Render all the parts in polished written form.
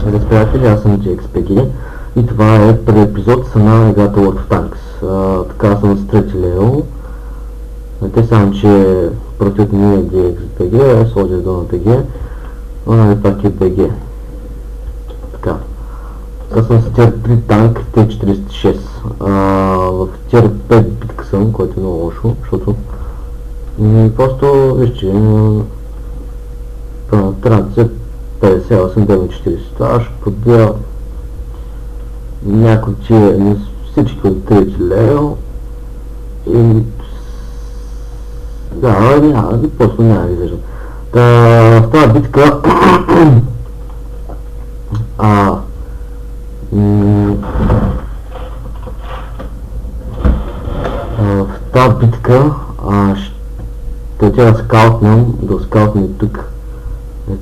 Здравейте, приятели, аз съм JXPG и това е първи епизод на играта World of Tanks. Така съм с трети левел. Те само, че против ми е JXPG, аз сложих до на PG, но пак е PG. Така. Аз съм с тир 3 танк Т-46. В тир 5 битка съм, което е много лошо, защото просто вижте, транция 58-940. Това ще подбия някои тия, всички от трети левел и да, просто няма ги виждам. В тази битка в тази битка ще трябва да скаутнем и тук.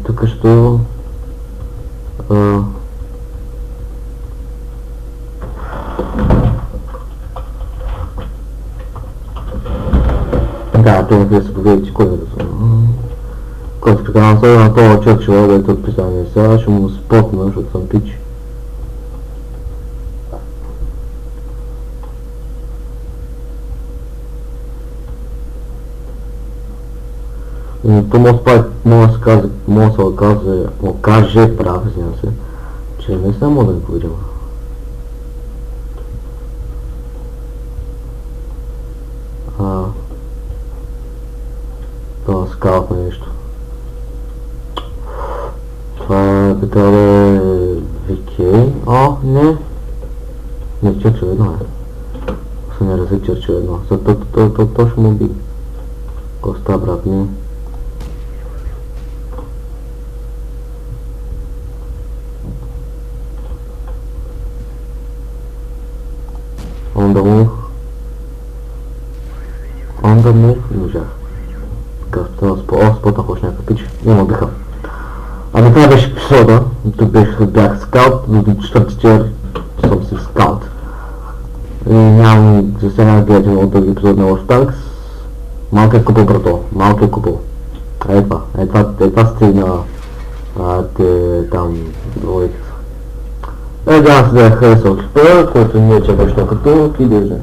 Тук ще да, това да се погледите кой е разумно. Който прикарам сега на това Чърчила, да е от писание сега, ще му спотна, защото съм пич. То може да се окаже прав, извинявам се, че не съм мога да го видим. Това скалахме нещо. Това би трябва да е VK. Не, Чърчил едно е. Се не рази Чърчил едно. То точно му би. Коста, брат ми. On the move, не можах. Спотнах още някакъв пич, няма дъха. Това беше епизода, тук бях скаут, до четвърти тир съм си скаут. И нямам за сега да гледате много дълги епизод на World of Tanks. Малкият купол, брато, малкият купол. Това стигна там логиката. Надявам се да я харесал клипа, който ние чакаш на като и виждане.